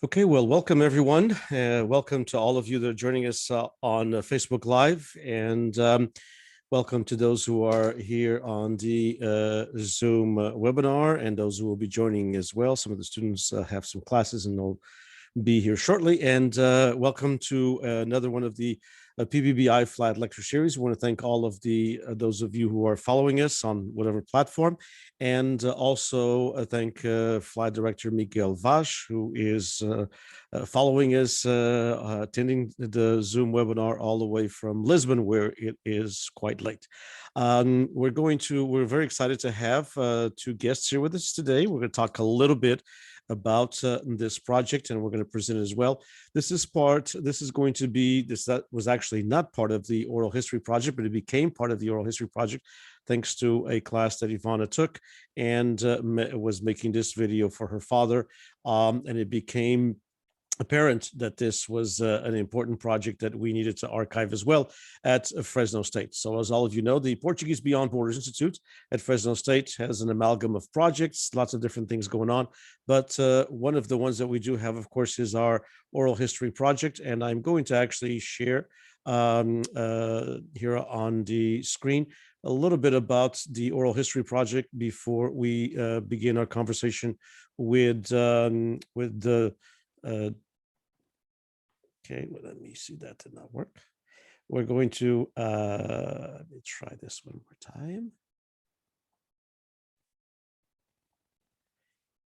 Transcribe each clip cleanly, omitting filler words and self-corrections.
Okay, well, welcome everyone. Welcome to all of you that are joining us on Facebook Live, and welcome to those who are here on the Zoom webinar and those who will be joining as well. Some of the students have some classes and they'll be here shortly. And welcome to another one of the PBBI Flat Lecture Series. We want to thank all of the those of you who are following us on whatever platform, and also thank Flat Director Miguel Vaz, who is following us, attending the Zoom webinar all the way from Lisbon, where it is quite late. We're very excited to have two guests here with us today. We're going to talk a little bit about this project, and we're going to present it as well. This was actually not part of the oral history project, but it became part of the oral history project thanks to a class that Ivana took, and was making this video for her father, and it became apparent that this was an important project that we needed to archive as well at Fresno State. So as all of you know, the Portuguese Beyond Borders Institute at Fresno State has an amalgam of projects, lots of different things going on. But one of the ones that we do have, of course, is our oral history project. And I'm going to actually share here on the screen a little bit about the oral history project before we begin our conversation with the okay, well, let me see, that did not work. We're going to let me try this one more time.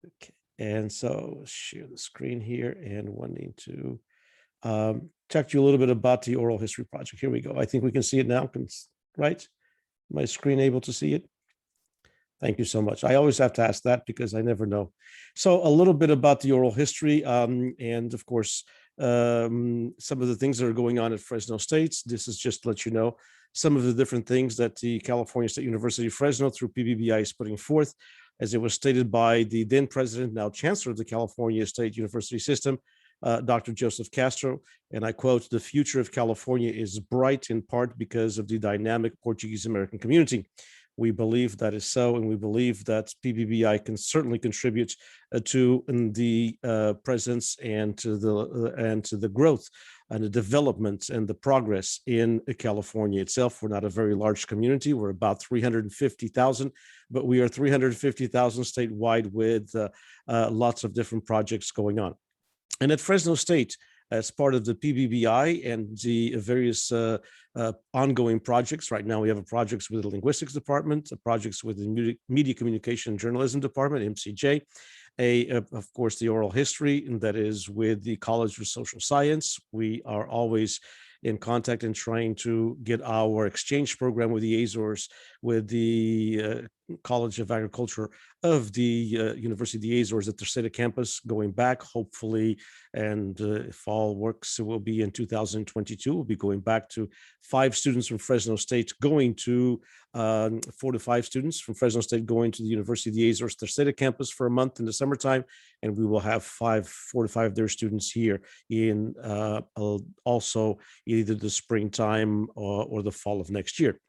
Okay, and so share the screen here and wanting to talk to you a little bit about the oral history project. Here we go. I think we can see it now, right? My screen able to see it? Thank you so much. I always have to ask that because I never know. So a little bit about the oral history, and of course, some of the things that are going on at Fresno State. This is just to let you know some of the different things that the California State University Fresno through PBBI is putting forth. As it was stated by the then president, now chancellor of the California State University System, Dr. Joseph Castro, and I quote, "The future of California is bright in part because of the dynamic Portuguese-American community. We believe that is so, and we believe that PBBI can certainly contribute to the presence and to the growth and the development and the progress in California itself. We're not a very large community. We're about 350,000, but we are 350,000 statewide with lots of different projects going on. And at Fresno State, as part of the PBBI and the various ongoing projects. Right now, we have projects with the Linguistics Department, projects with the Media Communication and Journalism Department, MCJ, of course, the oral history, and that is with the College of Social Science. We are always in contact and trying to get our exchange program with the Azores, with the College of Agriculture of the University of the Azores at the Terceira campus going back, hopefully, and if all works, it will be in 2022. We'll be going back to 5 students from Fresno State going to 4 to 5 students from Fresno State going to the University of the Azores Terceira campus for a month in the summertime, and we will have 4 to 5 of their students here in also either the springtime or the fall of next year.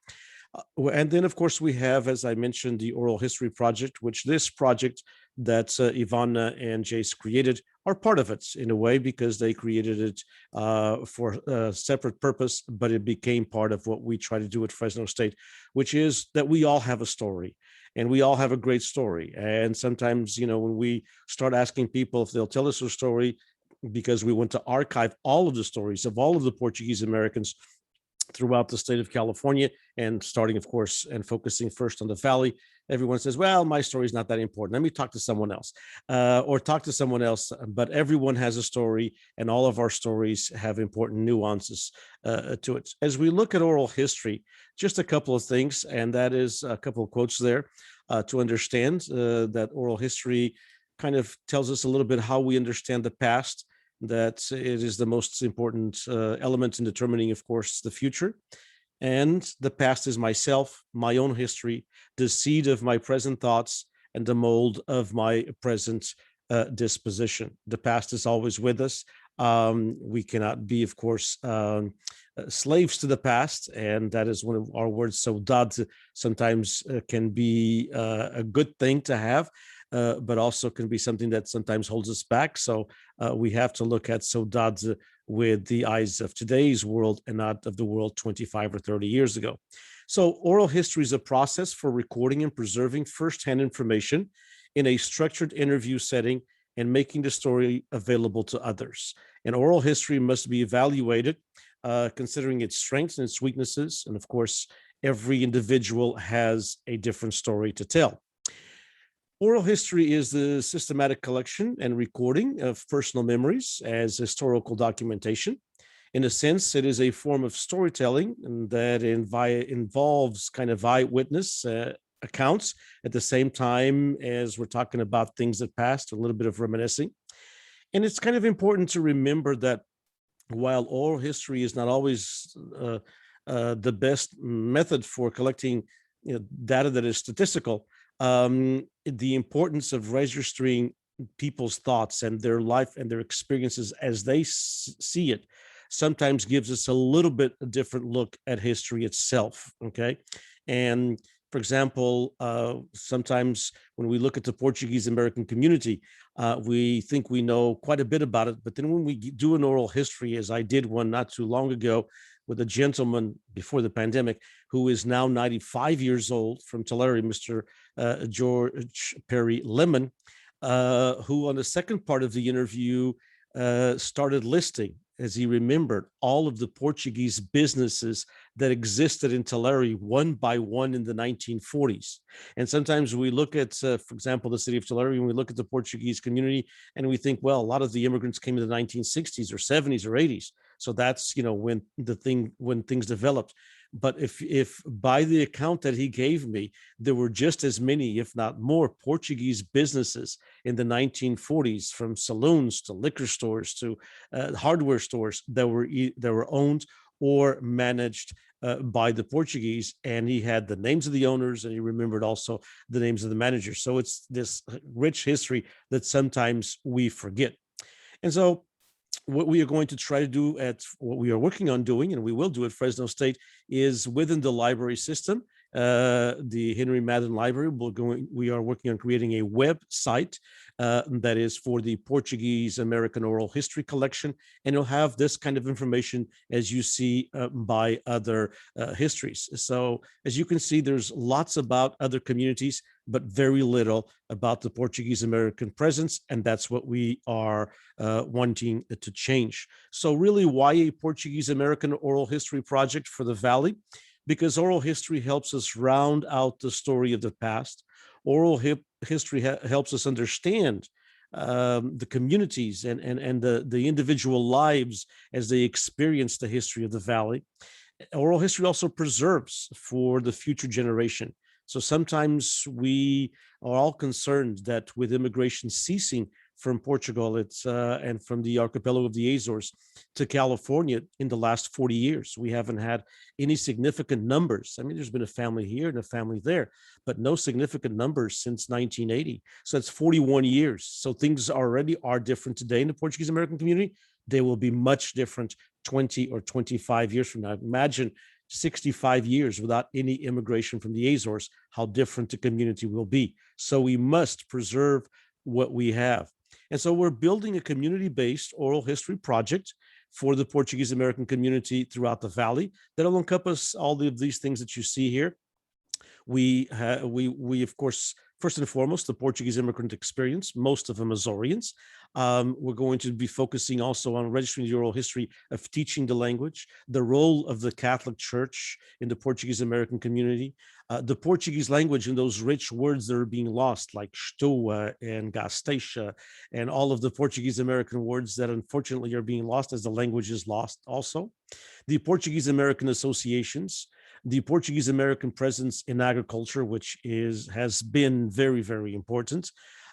And then, of course, we have, as I mentioned, the oral history project, which this project that Ivana and Jace created are part of it in a way, because they created it for a separate purpose, but it became part of what we try to do at Fresno State, which is that we all have a story. And we all have a great story. And sometimes, you know, when we start asking people if they'll tell us a story, because we want to archive all of the stories of all of the Portuguese Americans throughout the state of California, and starting, of course, and focusing first on the Valley, everyone says, well, my story is not that important. Let me talk to someone else, or talk to someone else. But everyone has a story, and all of our stories have important nuances to it. As we look at oral history, just a couple of things, and that is a couple of quotes there to understand that oral history kind of tells us a little bit how we understand the past, that it is the most important element in determining, of course, the future. And the past is myself, my own history, the seed of my present thoughts, and the mold of my present disposition. The past is always with us. We cannot be, of course, slaves to the past, and that is one of our words. So, saudade sometimes can be a good thing to have. but also can be something that sometimes holds us back. So we have to look at saudade with the eyes of today's world and not of the world 25 or 30 years ago. So oral history is a process for recording and preserving firsthand information in a structured interview setting and making the story available to others. And oral history must be evaluated considering its strengths and its weaknesses. And of course, every individual has a different story to tell. Oral history is the systematic collection and recording of personal memories as historical documentation. In a sense, it is a form of storytelling that involves kind of eyewitness accounts at the same time as we're talking about things that passed, a little bit of reminiscing. And it's kind of important to remember that while oral history is not always the best method for collecting data that is statistical, the importance of registering people's thoughts and their life and their experiences as they see it sometimes gives us a little bit a different look at history itself. Okay. And for example, sometimes when we look at the Portuguese-American community, we think we know quite a bit about it. But then when we do an oral history, as I did one not too long ago with a gentleman before the pandemic who is now 95 years old from Tulare, Mr. George Perry Lemon, who on the second part of the interview started listing, as he remembered, all of the Portuguese businesses that existed in Tulare one by one in the 1940s. And sometimes we look at, for example, the city of Tulare, and we look at the Portuguese community and we think, well, a lot of the immigrants came in the 1960s or 70s or 80s. So that's, when things developed. But if by the account that he gave me, there were just as many, if not more, Portuguese businesses in the 1940s, from saloons to liquor stores to hardware stores that were owned or managed by the Portuguese. And he had the names of the owners, and he remembered also the names of the managers. So it's this rich history that sometimes we forget. And so what we are going to try to do what we are working on doing, and we will do at Fresno State, is within the library system, the Henry Madden Library. We are working on creating a website that is for the Portuguese-American Oral History Collection, and it'll have this kind of information as you see by other histories. So as you can see, there's lots about other communities, but very little about the Portuguese-American presence, and that's what we are wanting to change. So really, why a Portuguese-American oral history project for the Valley? Because oral history helps us round out the story of the past. Oral history helps us understand the communities and the individual lives as they experience the history of the Valley. Oral history also preserves for the future generation. So sometimes we are all concerned that with immigration ceasing from Portugal, and from the archipelago of the Azores to California in the last 40 years, we haven't had any significant numbers. I mean, there's been a family here and a family there, but no significant numbers since 1980. So that's 41 years. So things already are different today in the Portuguese-American community. They will be much different 20 or 25 years from now. Imagine 65 years without any immigration from the Azores, how different the community will be. So we must preserve what we have. And so we're building a community-based oral history project for the Portuguese-American community throughout the Valley that'll encompass all of these things that you see here. We of course, first and foremost, the Portuguese immigrant experience, most of them Azorians. We're going to be focusing also on registering the oral history of teaching the language, the role of the Catholic Church in the Portuguese-American community, the Portuguese language and those rich words that are being lost, like estua and gasteixa, and all of the Portuguese-American words that unfortunately are being lost as the language is lost also. The Portuguese-American associations, the Portuguese-American presence in agriculture, which has been very, very important.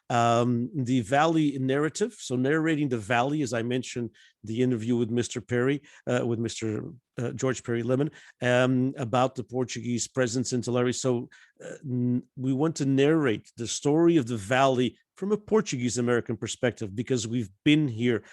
The Valley narrative, so narrating the Valley, as I mentioned, the interview with Mr. Perry, with Mr. George Perry Lemon, about the Portuguese presence in Tulare. So we want to narrate the story of the Valley from a Portuguese-American perspective, because we've been here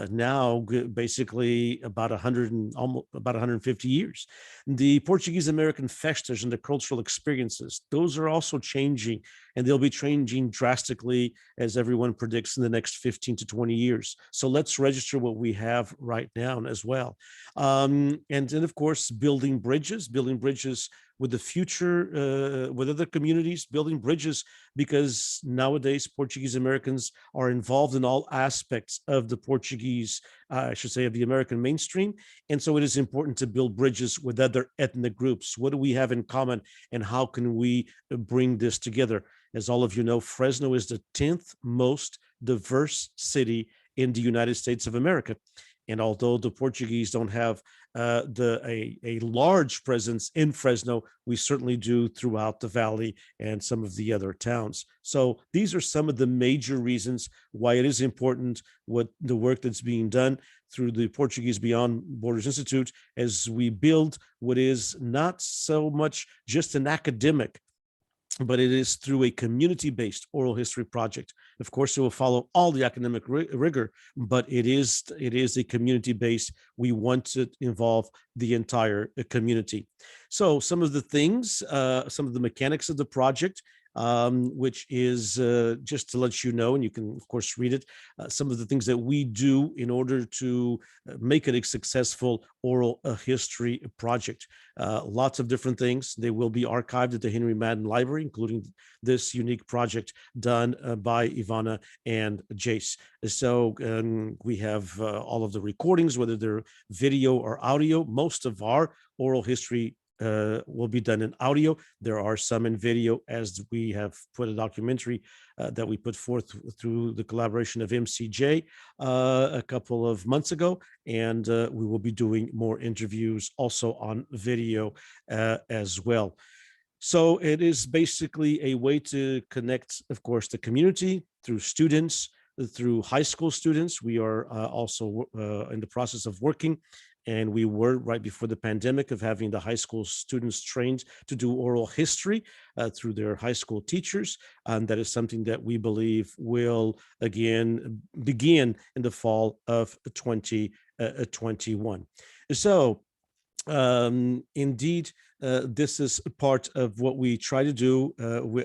now basically about 100 and almost about 150 years. The Portuguese-American festas and the cultural experiences, those are also changing, and they'll be changing drastically, as everyone predicts, in the next 15 to 20 years. So let's register what we have right now as well. And then, of course, building bridges with the future, with other communities, building bridges, because nowadays Portuguese Americans are involved in all aspects of the Portuguese, I should say, of the American mainstream. And so it is important to build bridges with other ethnic groups. What do we have in common, and how can we bring this together? As all of you know, Fresno is the 10th most diverse city in the United States of America. And although the Portuguese don't have a large presence in Fresno, we certainly do throughout the valley and some of the other towns. So these are some of the major reasons why it is important, what the work that's being done through the Portuguese Beyond Borders Institute, as we build what is not so much just an academic, but it is through a community-based oral history project. Of course, it will follow all the academic rigor, but it is a community-based. We want to involve the entire community. So some of the things, some of the mechanics of the project, which is just to let you know, and you can, of course, read it, some of the things that we do in order to make it a successful oral history project. Lots of different things. They will be archived at the Henry Madden Library, including this unique project done by Ivana and Jace. So we have all of the recordings, whether they're video or audio. Most of our oral history will be done in audio. There are some in video, as we have put a documentary that we put forth through the collaboration of MCJ a couple of months ago, and we will be doing more interviews also on video as well. So it is basically a way to connect, of course, the community through students, through high school students. We are also in the process of working, and we were right before the pandemic, of having the high school students trained to do oral history through their high school teachers. And that is something that we believe will again begin in the fall of 2021. So indeed, this is part of what we try to do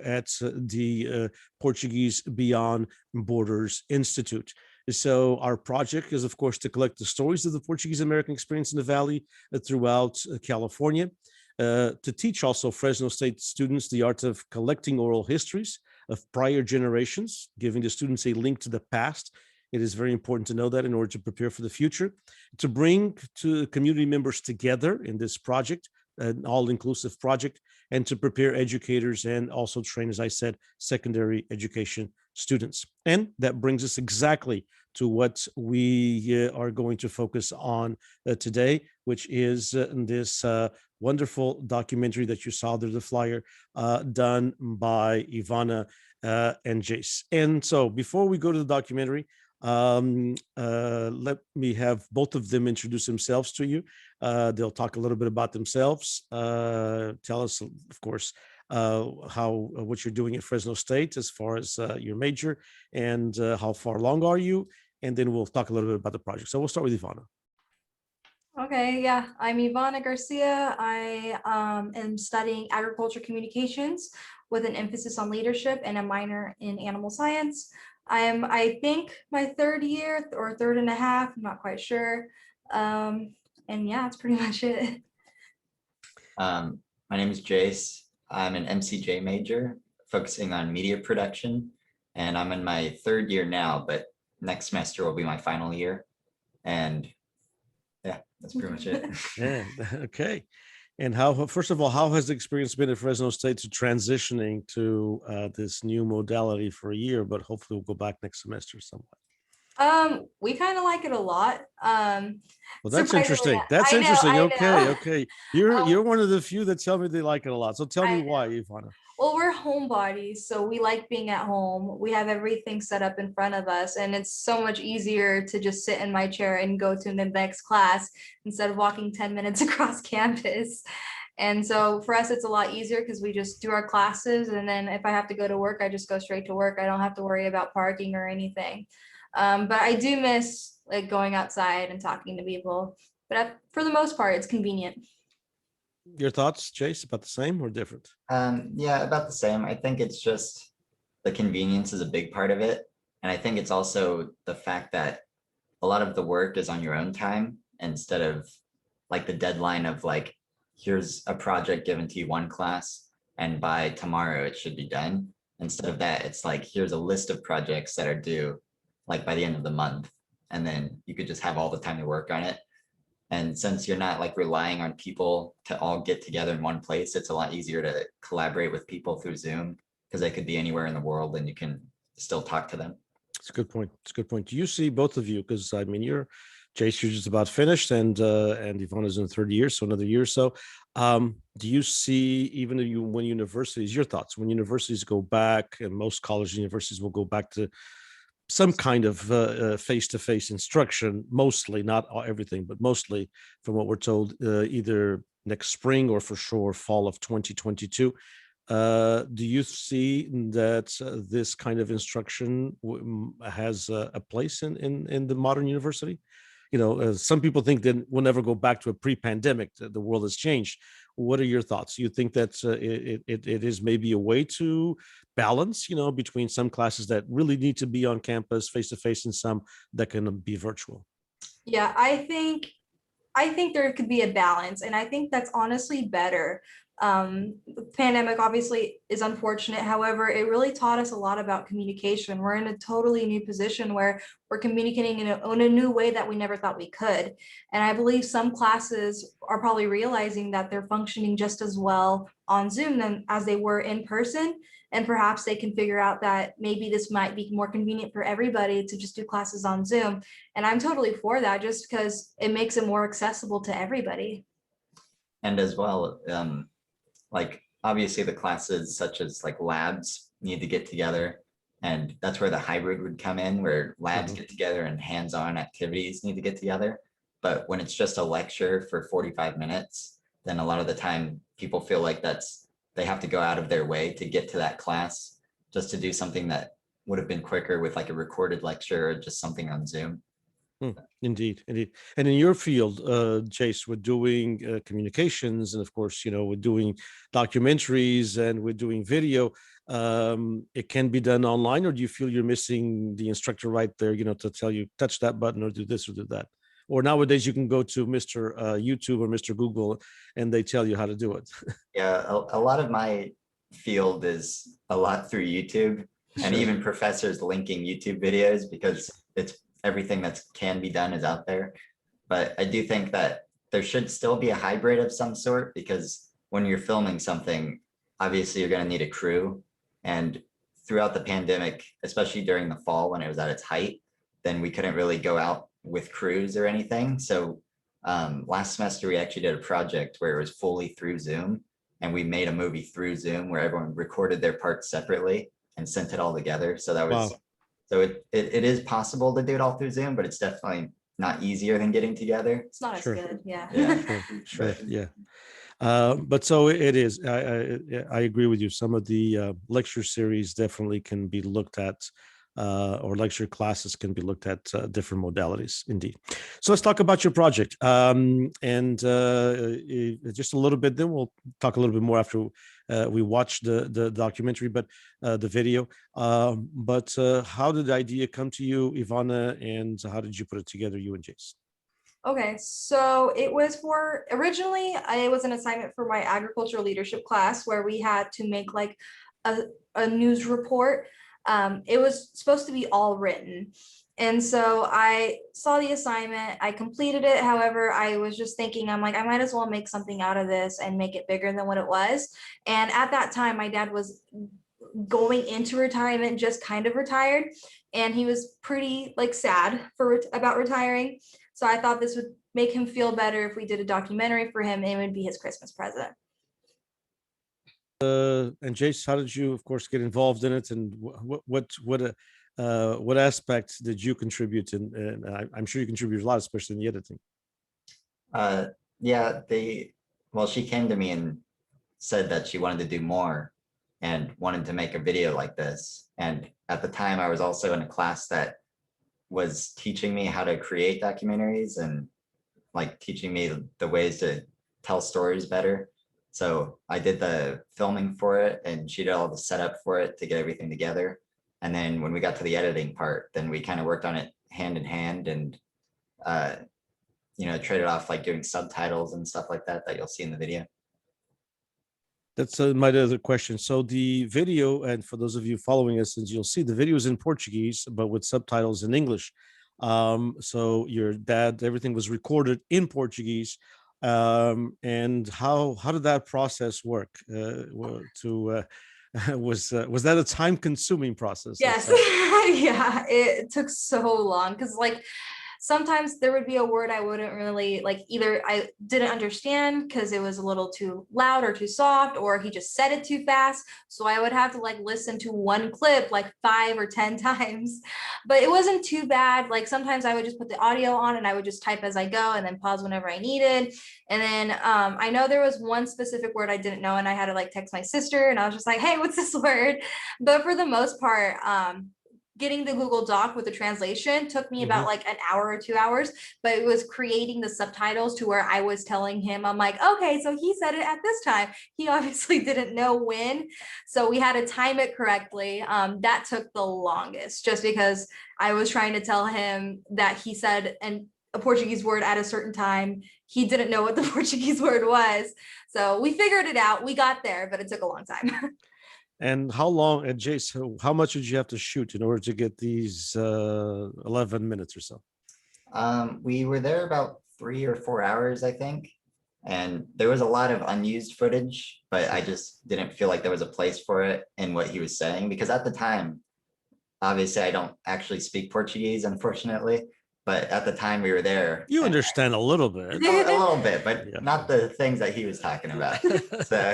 at the Portuguese Beyond Borders Institute. So our project is, of course, to collect the stories of the Portuguese-American experience in the Valley throughout California, to teach also Fresno State students the art of collecting oral histories of prior generations, giving the students a link to the past. It is very important to know that in order to prepare for the future, to bring to community members together in this project, an all-inclusive project, and to prepare educators and also train, as I said, secondary education students. And that brings us exactly to what we are going to focus on today, which is this wonderful documentary that you saw there, the flyer, done by Ivana and Jace. And so before we go to the documentary, let me have both of them introduce themselves to you. They'll talk a little bit about themselves, tell us, of course, what you're doing at Fresno State as far as your major, and how far along are you, and then we'll talk a little bit about the project. So we'll start with Ivana. Okay, yeah, I'm Ivana Garcia. I am studying agriculture communications with an emphasis on leadership and a minor in animal science. I am, I think, my third year or third and a half, I'm not quite sure. And yeah, that's pretty much it. My name is Jace. I'm an MCJ major focusing on media production, and I'm in my third year now, but next semester will be my final year. And yeah, that's pretty much it. Yeah, okay. And how, first of all, how has the experience been at Fresno State to transitioning to this new modality for a year, but hopefully we'll go back next semester somewhat? We kind of like it a lot. Well, that's Surprisingly, interesting. That's I know, interesting. I Okay, know. okay. You're one of the few that tell me they like it a lot. So tell me why, Ivana. Well, we're homebodies, so we like being at home. We have everything set up in front of us, and it's so much easier to just sit in my chair and go to the next class instead of walking 10 minutes across campus. And so for us, it's a lot easier because we just do our classes. And then if I have to go to work, I just go straight to work. I don't have to worry about parking or anything. But I do miss like going outside and talking to people. But for the most part, it's convenient. Your thoughts, Jace, about the same or different? Yeah, about the same. I think it's just the convenience is a big part of it. And I think it's also the fact that a lot of the work is on your own time instead of like the deadline of like, here's a project given to you one class and by tomorrow it should be done. Instead of that, it's like, here's a list of projects that are due like by the end of the month. And then you could just have all the time to work on it. And since you're not like relying on people to all get together in one place, it's a lot easier to collaborate with people through Zoom because they could be anywhere in the world and you can still talk to them. It's a good point. It's a good point. Do you see both of you? Because I mean, Jace, you're just about finished, and Ivana's in the third year, so another year or so. Do you see, even when universities, your thoughts, when universities go back, and most college universities will go back to some kind of face-to-face instruction, mostly, not everything, but mostly from what we're told, either next spring or for sure fall of 2022. Do you see that this kind of instruction has a place in the modern university? You know, some people think that we'll never go back to a pre-pandemic. The world has changed. What are your thoughts? You think that it is maybe a way to balance, you know, between some classes that really need to be on campus face to face and some that can be virtual? Yeah, I think there could be a balance, and I think that's honestly better. The pandemic obviously is unfortunate. However, it really taught us a lot about communication. We're in a totally new position where we're communicating in a new way that we never thought we could. And I believe some classes are probably realizing that they're functioning just as well on Zoom than as they were in person. And perhaps they can figure out that maybe this might be more convenient for everybody to just do classes on Zoom. And I'm totally for that just because it makes it more accessible to everybody. And as well, like obviously the classes such as like labs need to get together. And that's where the hybrid would come in, where labs get together and hands-on activities need to get together. But when it's just a lecture for 45 minutes, then a lot of the time people feel like they have to go out of their way to get to that class just to do something that would have been quicker with like a recorded lecture or just something on Zoom. Indeed, indeed. And in your field, Jace, we're doing communications, and of course, you know, we're doing documentaries and we're doing video. It can be done online, or do you feel you're missing the instructor right there, you know, to tell you touch that button or do this or do that? Or nowadays you can go to Mr. YouTube or Mr. Google and they tell you how to do it. Yeah, a lot of my field is a lot through YouTube and even professors linking YouTube videos because it's everything that can be done is out there. But I do think that there should still be a hybrid of some sort because when you're filming something, obviously you're going to need a crew. And throughout the pandemic, especially during the fall when it was at its height, then we couldn't really go out with crews or anything. So last semester, we actually did a project where it was fully through Zoom and we made a movie through Zoom where everyone recorded their parts separately and sent it all together. So that was, so it is possible to do it all through Zoom, but it's definitely not easier than getting together. It's not as good. Yeah. Sure. Yeah. But so it is. I agree with you. Some of the lecture series definitely can be looked at, or lecture classes can be looked at different modalities. Indeed. So let's talk about your project, and just a little bit. Then we'll talk a little bit more after we watch the documentary, but the video. But how did the idea come to you, Ivana, and how did you put it together, you and Jace? Okay, so it was originally it was an assignment for my agricultural leadership class where we had to make like a news report. It was supposed to be all written. And so I saw the assignment, I completed it. However, I was just thinking, I'm like, I might as well make something out of this and make it bigger than what it was. And at that time, my dad was going into retirement, just kind of retired. And he was pretty like sad about retiring. So I thought this would make him feel better if we did a documentary for him, and it would be his Christmas present. And Jace, how did you, of course, get involved in it, and what aspects did you contribute? And I'm sure you contributed a lot, especially in the editing. Yeah, well, she came to me and said that she wanted to do more and wanted to make a video like this. And at the time I was also in a class that was teaching me how to create documentaries and like teaching me the ways to tell stories better. So I did the filming for it and she did all the setup for it to get everything together. And then when we got to the editing part, then we kind of worked on it hand in hand and, you know, traded off like doing subtitles and stuff like that you'll see in the video. That's my other question. So the video, and for those of you following us, as you'll see, the video is in Portuguese, but with subtitles in English. So your dad, everything was recorded in Portuguese. And how did that process work? Was that a time-consuming process? Yes. Yeah, it took so long because like sometimes there would be a word I wouldn't really like, either I didn't understand because it was a little too loud or too soft, or he just said it too fast. So I would have to like listen to one clip like 5 or 10 times, but it wasn't too bad. Like sometimes I would just put the audio on and I would just type as I go and then pause whenever I needed. And then I know there was one specific word I didn't know and I had to like text my sister and I was just like, hey, what's this word? But for the most part, getting the Google Doc with the translation took me about like an hour or 2 hours, but it was creating the subtitles to where I was telling him, I'm like, okay, so he said it at this time. He obviously didn't know when, so we had to time it correctly. That took the longest just because I was trying to tell him that he said a Portuguese word at a certain time. He didn't know what the Portuguese word was. So we figured it out. We got there, but it took a long time. And how long, and Jace, how much did you have to shoot in order to get these 11 minutes or so? We were there about 3 or 4 hours, I think. And there was a lot of unused footage, but I just didn't feel like there was a place for it in what he was saying, because at the time, obviously I don't actually speak Portuguese, unfortunately, but at the time we were there. You understand a little bit. A little bit, but Yeah. not the things that he was talking about. So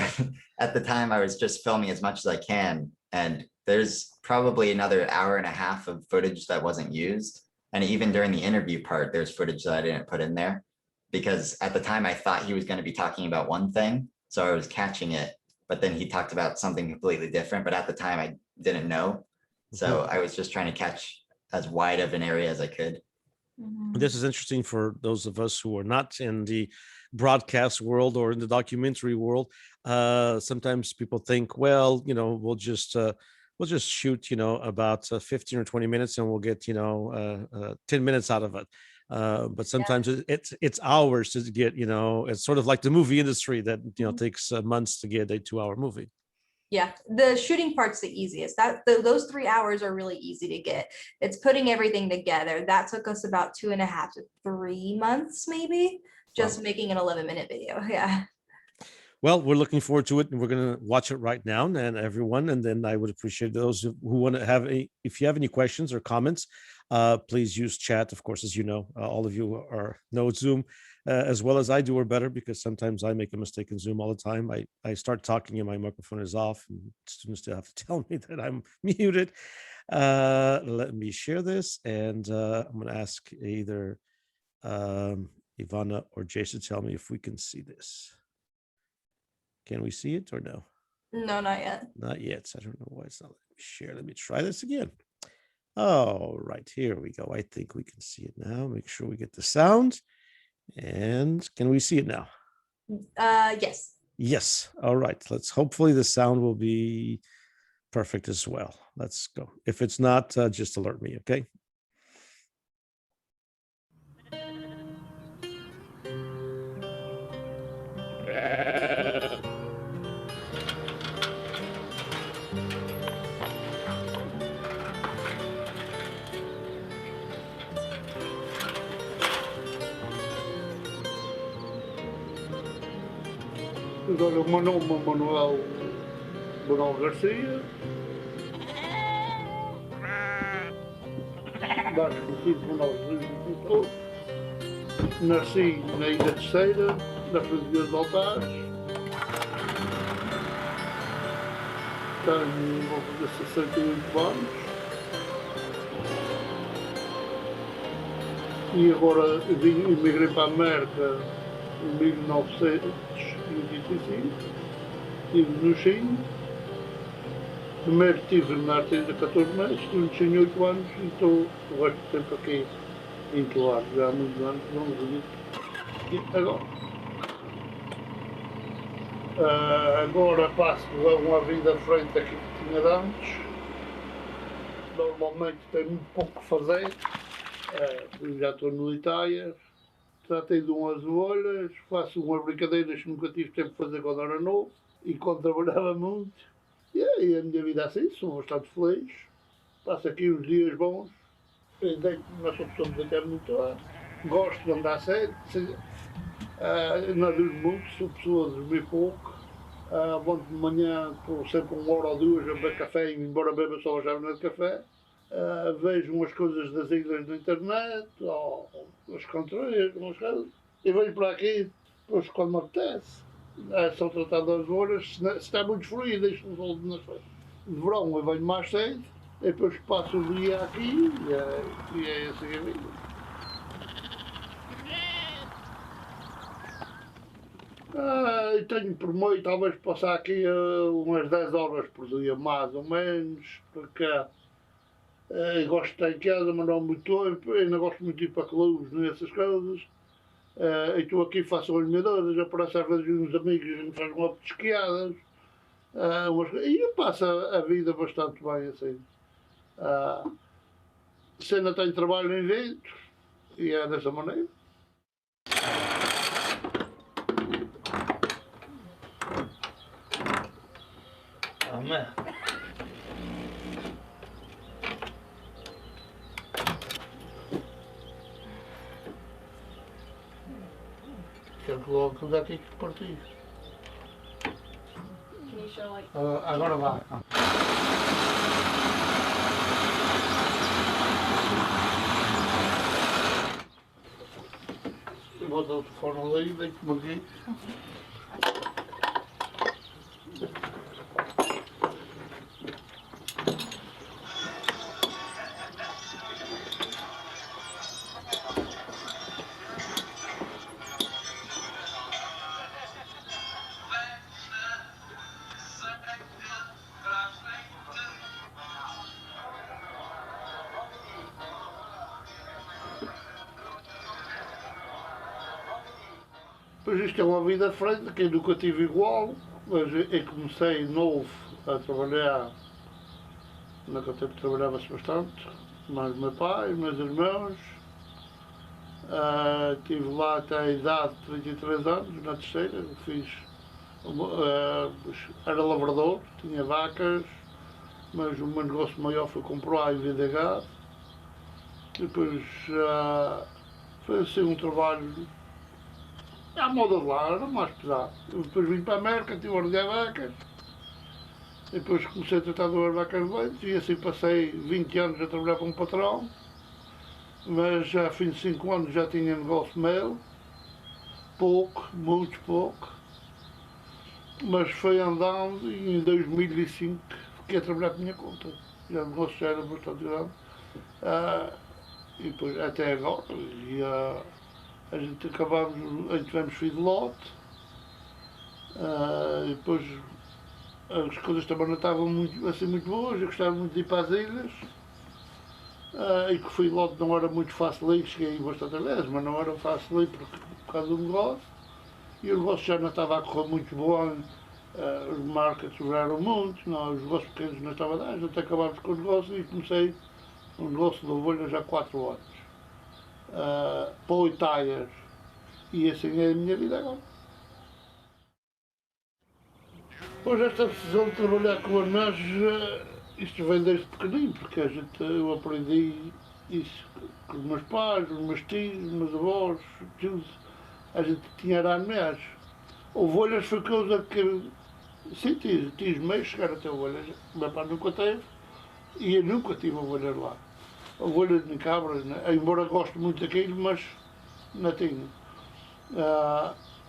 at the time I was just filming as much as I can. And there's probably another hour and a half of footage that wasn't used. And even during the interview part, there's footage that I didn't put in there because at the time I thought he was going to be talking about one thing. So I was catching it, but then he talked about something completely different. But at the time I didn't know. So I was just trying to catch as wide of an area as I could. This is interesting for those of us who are not in the broadcast world or in the documentary world. Sometimes people think, well, you know, we'll just shoot, you know, about 15 or 20 minutes and we'll get, you know, 10 minutes out of it. But sometimes it's hours to get, you know, it's sort of like the movie industry that, you know, takes months to get a 2-hour movie. Yeah, the shooting part's the easiest. Those 3 hours are really easy to get. It's putting everything together. That took us about 2.5 to 3 months, maybe, just making an 11-minute video. Yeah. Well, we're looking forward to it, and we're going to watch it right now, and everyone. And then I would appreciate those who want to have if you have any questions or comments, please use chat. Of course, as you know, all of you know Zoom as well as I do, or better, because sometimes I make a mistake in Zoom all the time. I start talking and my microphone is off, and students still have to tell me that I'm muted. Let me share this, and I'm going to ask either Ivana or Jace to tell me if we can see this. Can we see it or no? No, not yet. Not yet. I don't know why it's not letting me share. Let me try this again. Oh, right. Here we go. I think we can see it now. Make sure we get the sound. And can we see it now? Yes. Yes. All right. Hopefully the sound will be perfect as well. Let's go. If it's not, just alert me, okay? Agora o meu nome é Manuel Garcia, mais conhecido por nós todos. Nasci na Ilha Terceira, na freguesia de Altares. Tenho vou fazer 68 anos. E agora emigrei para a América em 1990 25, estive no Chile. Primeiro estive na Artesia 14 meses, segundo tinha 8 anos e estou o resto do tempo aqui em Tolar, já há muitos anos, não me acredito. E agora passo uma vida à frente daquilo que tinha de antes. Normalmente tenho muito pouco que fazer, já estou no Itália, tratei de umas ovelhas, faço umas brincadeiras que nunca tive tempo de fazer quando era novo e quando trabalhava muito. E aí a minha vida é assim, sou bastante feliz, passo aqui uns dias bons, nós só precisamos deitar muito lá, gosto de andar cedo, não durmo muito, sou pessoa de dormir pouco, levanto de manhã, estou sempre 1 hora ou 2 a beber café, e embora beba só já de café, vejo umas coisas das ilhas na internet, ou as controles, umas coisas, e venho para aqui, depois quando me apetece. São tratadas as horas, se está muito frio, deixo-me os olhos nas feiras. De verão eu venho mais cedo, depois passo o dia aqui e é assim a vida. E tenho por meio talvez passar aqui umas 10 horas por dia, mais ou menos, porque gosto de estar em casa, mas não muito tempo, ainda gosto muito de ir para clubes, nessas coisas. E estou aqui, faço as minhas aparecem às vezes uns amigos e me fazem uma pesqueadas. E eu passo a vida bastante bem assim. Se ainda tenho trabalho em eventos, e é dessa maneira. Amém. Quero que logo tudo aqui que partir. Agora vai. Eu vou dar o telefone ali, deito-me aqui. Pois isto é uma vida de frente, que eu nunca tive igual, mas eu comecei novo a trabalhar, naquele tempo trabalhava-se bastante, mais o meu pai, os meus irmãos, estive lá até a idade de 33 anos, na terceira, era lavrador, tinha vacas, mas o meu negócio maior foi comprar e vender gado, depois foi assim um trabalho à moda de lá, era mais pesado. Eu depois vim para a América, tive a ordear vacas, depois comecei a tratar das vacas de leite e assim passei 20 anos a trabalhar como patrão, mas já a fim de 5 anos já tinha negócio meu, pouco, muito pouco, mas foi andando e em 2005 fiquei a trabalhar por minha conta. Já o negócio já era bastante grande, e depois até agora. A gente tivemos feedlot, e depois as coisas também não estavam muito boas, eu gostava muito de ir para as ilhas, e que o feedlot não era muito fácil ir, cheguei bastante vezes, mas não era fácil ir por causa do negócio, e o negócio já não estava a correr muito bom, os markets sobraram muito, não, os negócios pequenos não estavam a dar, até acabámos com o negócio e comecei um negócio de ovelhas há 4 anos. Para o Itália, e assim é a minha vida agora. Pois esta decisão de trabalhar com animais, isto vem desde pequenino, porque eu aprendi isso com os meus pais, os meus tios, os meus avós, tudo. A gente tinha animais. Ovelhas foi coisa que, sim, tios meus chegaram a ter ovelhas, o meu pai nunca teve, e eu nunca tive ovelhas lá. Ovelhas nem cabras, né? Embora goste muito daquilo, mas não tinha.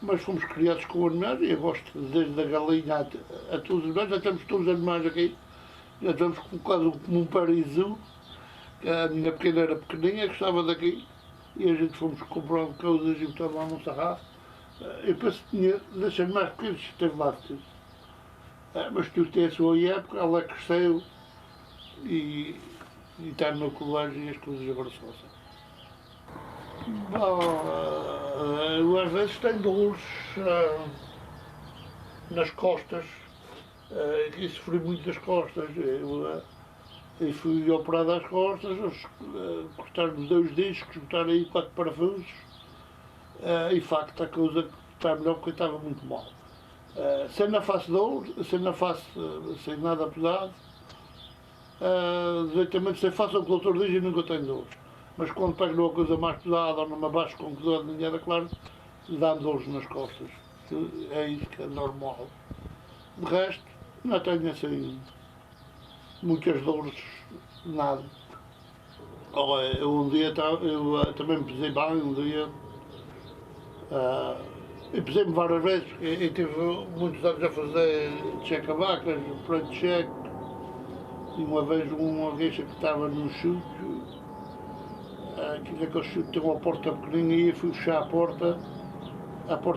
Mas fomos criados com animais e eu gosto desde a galinha a todos os animais, já temos todos os animais aqui, já estamos quase como um paraíso, a minha pequena era pequeninha, gostava daqui, e a gente fomos comprando coisas e botamos lá num sarrafo, Eu penso que tinha, deixa-me mais pequenos, esteve lá tudo. Mas tudo tem a sua época, ela cresceu e está no colégio e as coisas agora são assim. Bom, eu às vezes tenho dores nas costas, e sofri muito das costas. Eu fui operado às costas, cortaram-me 2 discos, botaram aí 4 parafusos, e de facto a coisa está melhor porque eu estava muito mal. Se ainda faço dor, se ainda faço sem nada pesado, diretamente se faço o que o doutor diz e nunca tenho dor. Mas quando pego numa coisa mais pesada ou numa baixa com que dor de ninguém, claro, dá-me dores nas costas. É isso que é normal. De resto, não tenho assim muitas dores, nada. Eu um dia eu também me pesei bem, um dia. Eu pesei-me várias vezes, eu tive muitos anos a fazer check-a-vacas, project-check. E uma vez uma gueixa que estava num chute, aquele chute tem uma porta pequenina e eu fui fechar a porta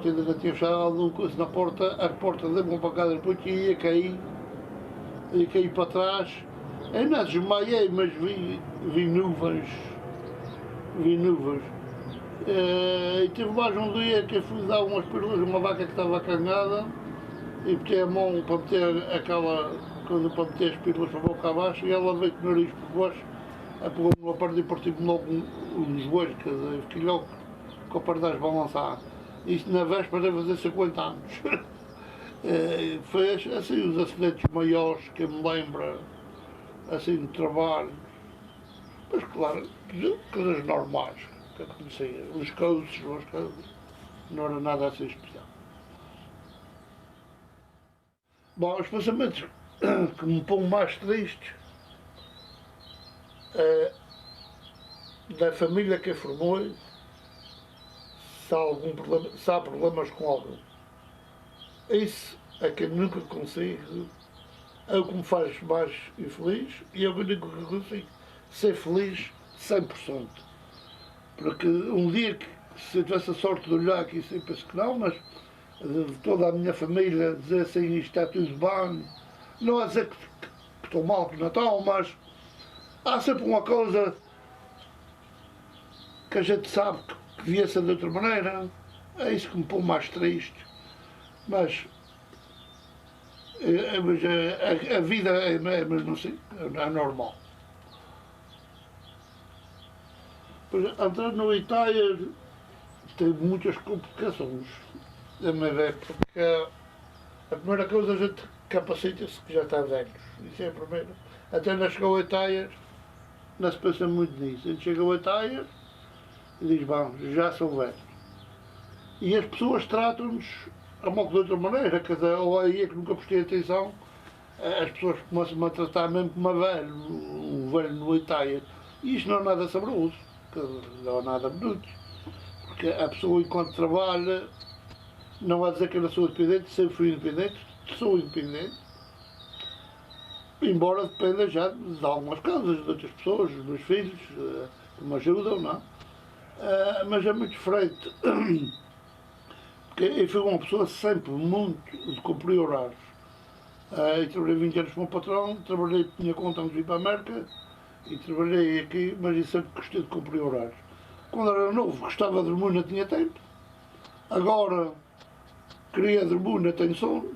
ainda não tinha fechado, na porta, a porta deu uma pancada depois que ia cair para trás. Eu não desmaiei, mas vi nuvens. E tive mais um dia que eu fui dar umas pílulas a uma vaca que estava acanhada e botei a mão para meter para meter as pílulas para a boca abaixo e ela veio com o nariz por baixo, pegou-me uma parte e partiu-me logo um joelho, quer dizer, fiquei logo com a parte a balançar. Isto na véspera deve fazer 50 anos. Foi assim os acidentes maiores que eu me lembro, assim, de trabalho. Mas claro, coisas normais, que acontecia. Os coaches, não era nada assim especial. Bom, os pensamentos que me põem mais triste é da família que eu formei, se há problemas com algum. Isso é que eu nunca consigo, é o que me faz mais infeliz e é o único que consigo ser feliz 100%. Porque um dia que, se eu tivesse a sorte de olhar aqui, eu penso que não, mas de toda a minha família dizer assim, isto está tudo bem, não é dizer que estou mal por Natal, mas há sempre uma coisa que a gente sabe que devia ser de outra maneira. É isso que me põe mais triste. Mas a vida é mesmo assim, é normal. Entrar no Itália tem muitas complicações, a meu ver, porque a primeira coisa a gente capacita-se que já está velho. Isso é a primeira. Até não chegou a Itália, não se pensa muito nisso. A gente chega a Itália e diz, bom, já sou velho. E as pessoas tratam-nos a uma de outra maneira, quer dizer, ou aí é que nunca prestei atenção, as pessoas começam a tratar mesmo como a velho, um velho no Itália. E isto não é nada saboroso, não é nada bonito. Porque a pessoa, enquanto trabalha, não vai dizer que eu não sou independente, sempre fui independente, sou independente, embora dependa já de algumas coisas, de outras pessoas, dos meus filhos, que me ajudam, não? Mas é muito diferente, porque eu fui uma pessoa sempre muito de cumprir horários. Eu trabalhei 20 anos como patrão, trabalhei por minha conta antes de vir para a América, e trabalhei aqui, mas eu sempre gostei de cumprir horários. Quando era novo, gostava de dormir, não tinha tempo. Agora, queria dormir, não tenho sono.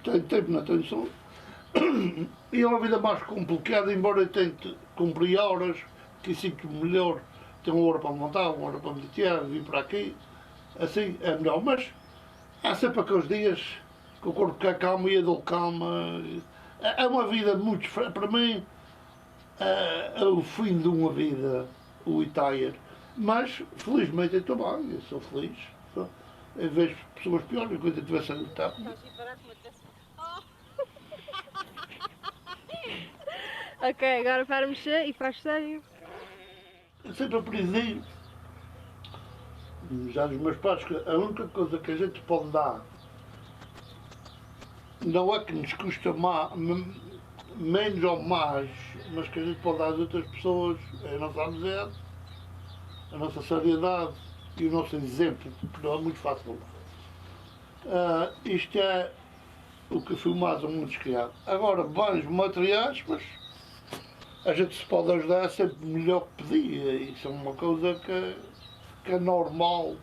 Tenho tempo, não tenho sono. E é uma vida mais complicada, embora eu tente cumprir horas, que sinto-me melhor. Tenho uma hora para montar, uma hora para meditar, vir para aqui. Assim é melhor. Mas há sempre aqueles dias que o corpo quer calma e a dor calma. É uma vida muito diferente. Para mim, é o fim de uma vida, o Itália. Mas, felizmente, eu estou bem, eu sou feliz. Eu vejo pessoas piores enquanto eu estivesse a lutar. Ok, agora para mexer e faz sério. Eu sempre aprendi, já dos meus pais, que a única coisa que a gente pode dar não é que nos custa menos ou mais, mas que a gente pode dar às outras pessoas é a nossa amizade, a nossa seriedade e o nosso exemplo, porque não é muito fácil. Isto é o que filmado muito criado. Agora, bens materiais, mas a gente se pode ajudar é sempre melhor que pedir. Isso é uma coisa que é normal.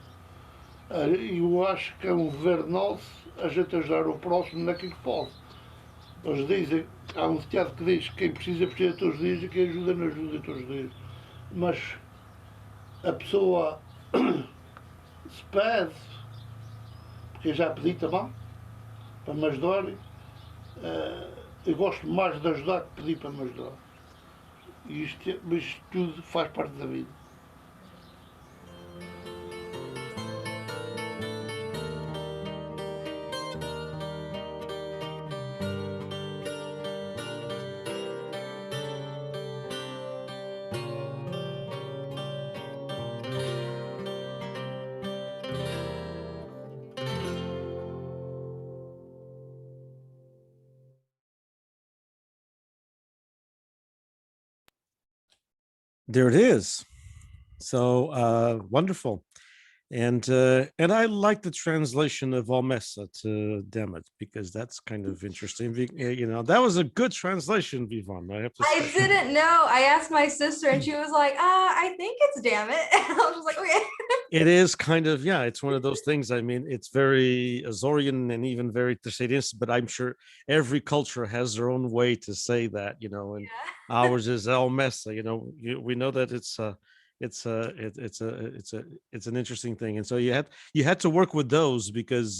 Eu acho que é um dever nosso a gente ajudar o próximo naquilo que pode. Eles dizem, há um ditado que diz que quem precisa todos os dias e quem ajuda não ajuda todos os dias. Mas a pessoa se pede, porque eu já pedi também, para me ajudarem, eu gosto mais de ajudar que pedir para me ajudar. E isto tudo faz parte da vida. There it is. So wonderful. And I like the translation of Almessa to Demet because that's kind of interesting. You know, that was a good translation, Vivan. I have to I say. didn't know. I asked my sister and she was like, I think it's damn it. I was just like, okay. It is kind of, yeah, it's one of those things. I mean, it's very Azorian and even very Terceirense, but I'm sure every culture has their own way to say that, you know, and Yeah. ours is Almessa, you know, we know that it's an interesting thing. And so you had to work with those because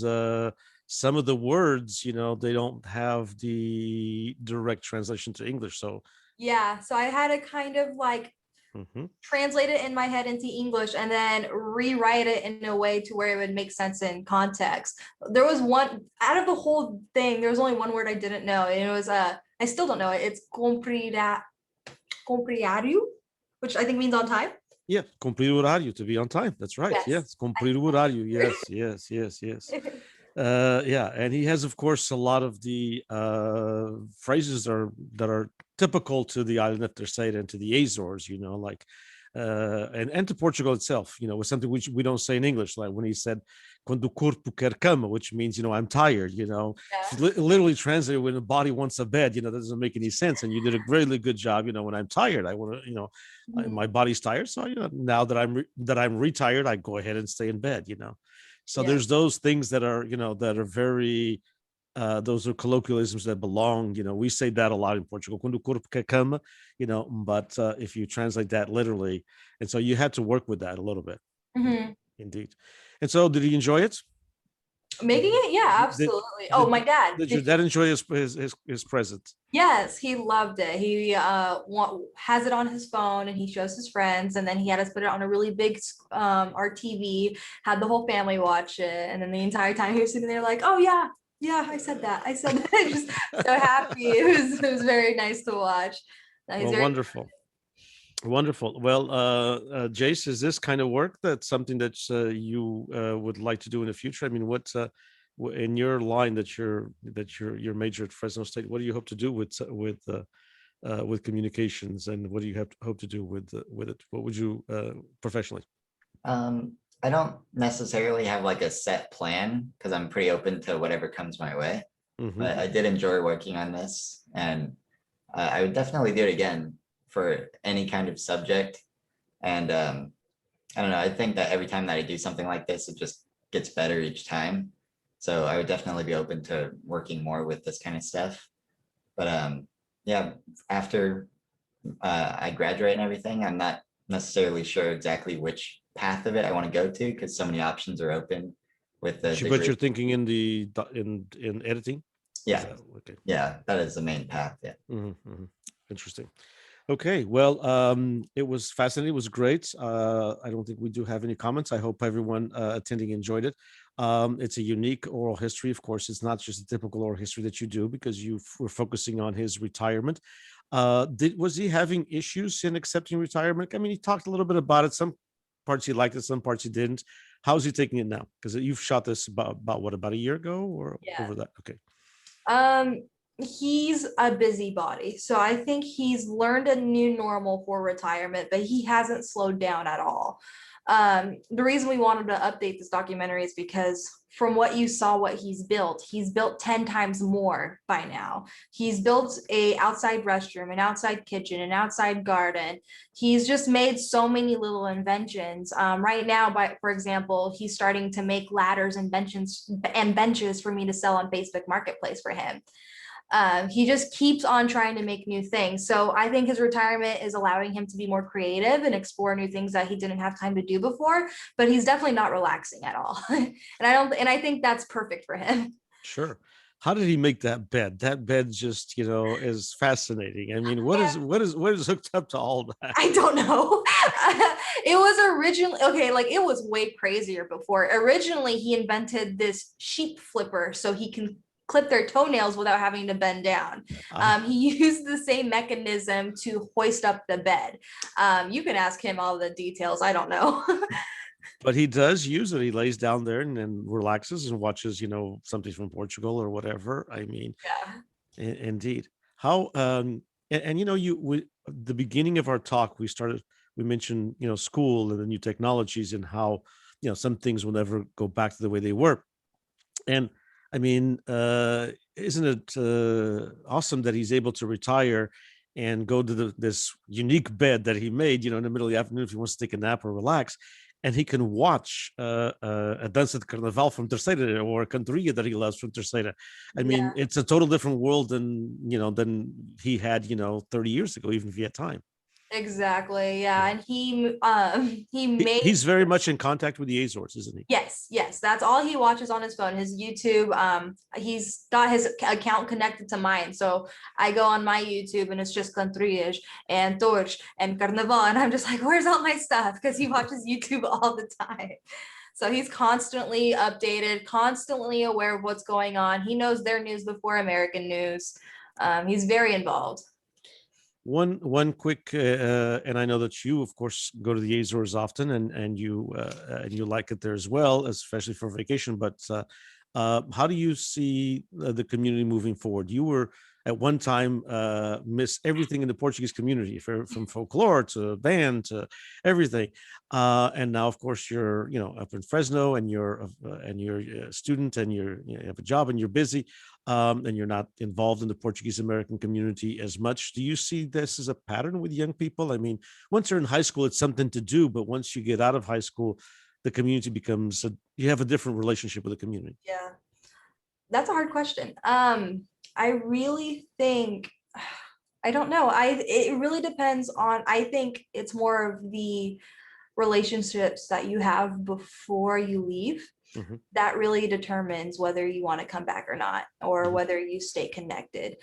some of the words, you know, they don't have the direct translation to English. So Yeah. So I had to kind of like mhm. translate it in my head into English and then rewrite it in a way to where it would make sense in context. There was one out of the whole thing, there was only one word I didn't know. And it was I still don't know it. It's compriario, which I think means on time. Yeah, cumprir o horário, to be on time. That's right. Yes, cumprir o horário. Yes. Yeah, and he has, of course, a lot of the phrases that are typical to the island of Terceira and to the Azores, you know, like and to Portugal itself, you know, was something which we don't say in English, like when he said quando o corpo quer cama, which means, you know, I'm tired, you know. Yeah. Literally translated when the body wants a bed, you know, that doesn't make any sense. And you did a really good job, you know, when I'm tired, I want to, you know, my body's tired. So, you know, now that I'm retired, I go ahead and stay in bed, you know. So Yeah. there's those things that are, you know, that are very those are colloquialisms that belong, you know, we say that a lot in Portugal, quando o corpo quer cama, you know, but if you translate that literally, and so you had to work with that a little bit. Mhm. Indeed. And so did he enjoy it? Making it, yeah, absolutely. Oh, my dad. Did your dad enjoy his present? Yes, he loved it. He has it on his phone and he shows his friends, and then he had us put it on a really big our TV, had the whole family watch it, and then the entire time he was sitting there like, oh yeah, I said that. Just so happy. It was very nice to watch. He's Well, very wonderful. Well, Jace, is this kind of work that's something that you would like to do in the future? I mean, what in your line that you're major at Fresno State, what do you hope to do with communications, and what do you hope to do with it? What would you professionally? I don't necessarily have like a set plan because I'm pretty open to whatever comes my way. Mhm. But I did enjoy working on this, and I would definitely do it again for any kind of subject. And I don't know, I think that every time that I do something like this, it just gets better each time. So I would definitely be open to working more with this kind of stuff. But yeah, after I graduate and everything, I'm not necessarily sure exactly which path of it I want to go to because so many options are open with the But degree. you're thinking in in editing? Yeah, Okay. yeah, that is the main path. Yeah. Interesting. Okay, well, it was fascinating. It was great. I don't think we do have any comments. I hope everyone attending enjoyed it. It's a unique oral history. Of course, it's not just a typical oral history that you do because you were focusing on his retirement. Was he having issues in accepting retirement? I mean, he talked a little bit about it. Some parts he liked it, some parts he didn't. How's he taking it now? Because you've shot this about a year ago or Yeah. over that? Okay. He's a busybody, so I think he's learned a new normal for retirement, but he hasn't slowed down at all. The reason we wanted to update this documentary is because from what you saw, what he's built 10 times more by now. He's built a outside restroom, an outside kitchen, an outside garden. He's just made so many little inventions. Right now, for example, he's starting to make ladders and benches for me to sell on Facebook Marketplace for him. He just keeps on trying to make new things. So I think his retirement is allowing him to be more creative and explore new things that he didn't have time to do before, but he's definitely not relaxing at all. And I think that's perfect for him. Sure. How did he make that bed? That bed just, is fascinating. I mean, what is hooked up to all that? I don't know. It was originally, okay, like it was way crazier before. Originally, he invented this sheep flipper so he can clip their toenails without having to bend down. He used the same mechanism to hoist up the bed. You can ask him all the details. I don't know. But he does use it. He lays down there and relaxes and watches, something from Portugal or whatever. I mean, Yeah. Indeed. How the beginning of our talk, we mentioned, school and the new technologies and how, some things will never go back to the way they were. And I mean, isn't it awesome that he's able to retire and go to this unique bed that he made, in the middle of the afternoon if he wants to take a nap or relax, and he can watch a Dança de Carnaval from Terceira or a cantoria that he loves from Terceira. I mean, it's a total different world than he had 30 years ago, even if he had time. Exactly. Yeah. And he's very much in contact with the Azores, isn't he? Yes. That's all he watches on his phone, his YouTube. He's got his account connected to mine. So I go on my YouTube and it's just cantorias and torch and carnaval. And I'm just like, where's all my stuff? Because he watches YouTube all the time. So he's constantly updated, constantly aware of what's going on. He knows their news before American news. He's very involved. One quick, and I know that you, of course, go to the Azores often, and you like it there as well, especially for vacation. But how do you see the community moving forward? You were at one time miss everything in the Portuguese community, from folklore to band to everything, and now, of course, you're up in Fresno, and you're a student, and you have a job, and you're busy. And you're not involved in the Portuguese-American community as much. Do you see this as a pattern with young people? I mean, once you're in high school, it's something to do, but once you get out of high school, the community becomes, you have a different relationship with the community. Yeah, that's a hard question. I really think, I don't know. It really depends on, I think it's more of the relationships that you have before you leave. Mm-hmm. That really determines whether you want to come back or not, or mm-hmm. whether you stay connected.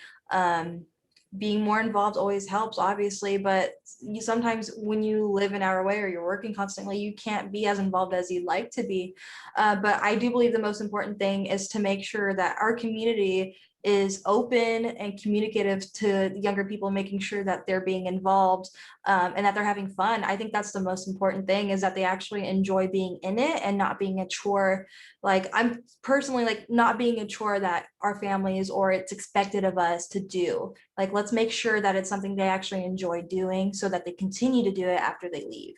Being more involved always helps, obviously, but sometimes when you live an hour away or you're working constantly, you can't be as involved as you'd like to be. But I do believe the most important thing is to make sure that our community is open and communicative to younger people, making sure that they're being involved and that they're having fun. I think that's the most important thing, is that they actually enjoy being in it and not being a chore. Like, I'm personally like not being a chore that our families or it's expected of us to do. Like, let's make sure that it's something they actually enjoy doing so that they continue to do it after they leave.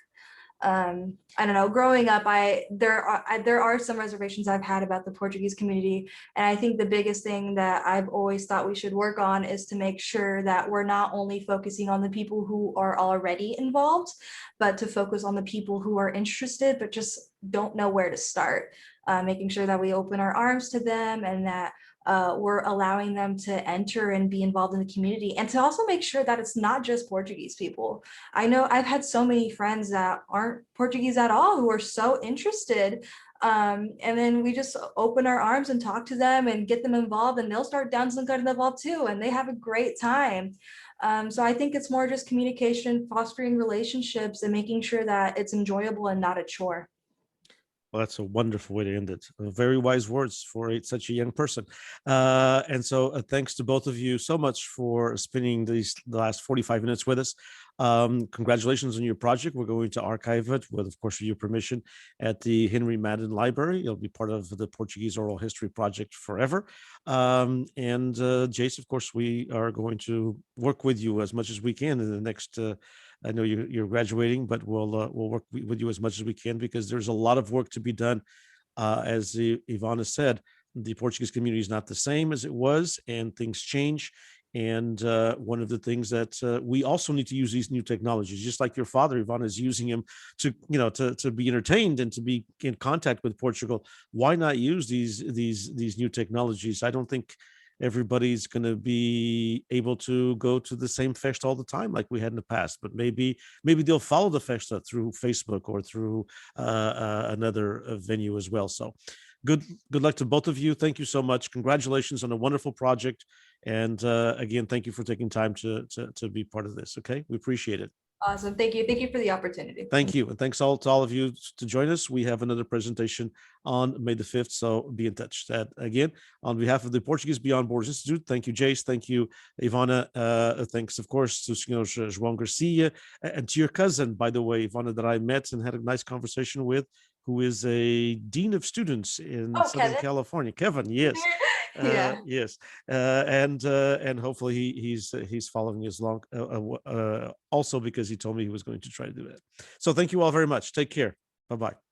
I don't know, growing up, there are some reservations I've had about the Portuguese community. And I think the biggest thing that I've always thought we should work on is to make sure that we're not only focusing on the people who are already involved, but to focus on the people who are interested, but just don't know where to start. Making sure that we open our arms to them and that we're allowing them to enter and be involved in the community, and to also make sure that it's not just Portuguese people. I know I've had so many friends that aren't Portuguese at all who are so interested. And then we just open our arms and talk to them and get them involved, and they'll start dancing carnaval too, and they have a great time. So I think it's more just communication, fostering relationships, and making sure that it's enjoyable and not a chore. Well, that's a wonderful way to end it. Very wise words for such a young person. And so thanks to both of you so much for spending the last 45 minutes with us. Congratulations on your project. We're going to archive it with, of course, with your permission, at the Henry Madden Library. It'll be part of the Portuguese Oral History Project forever. And Jace, of course, we are going to work with you as much as we can in the I know you're graduating, but we'll work with you as much as we can, because there's a lot of work to be done. As Ivana said, the Portuguese community is not the same as it was, and things change. And one of the things that we also need to use these new technologies, just like your father, Ivana, is using them to, to be entertained and to be in contact with Portugal. Why not use these new technologies? I don't think everybody's going to be able to go to the same festa all the time like we had in the past, but maybe they'll follow the festa through Facebook or through another venue as well. So good luck to both of you. Thank you so much. Congratulations on a wonderful project. And again, thank you for taking time to be part of this. Okay, we appreciate it. Awesome. Thank you. Thank you for the opportunity. Thank you. And thanks to all of you to join us. We have another presentation on May the 5th. So be in touch. That again, on behalf of the Portuguese Beyond Borders Institute, thank you, Jace. Thank you, Ivana. Thanks, of course, to João Garcia, and to your cousin, by the way, Ivana, that I met and had a nice conversation with, who is a dean of students in Southern Kevin. California. Kevin, yes. Yeah. Yes, and hopefully he's following us along also, because he told me he was going to try to do that. So thank you all very much. Take care. Bye-bye.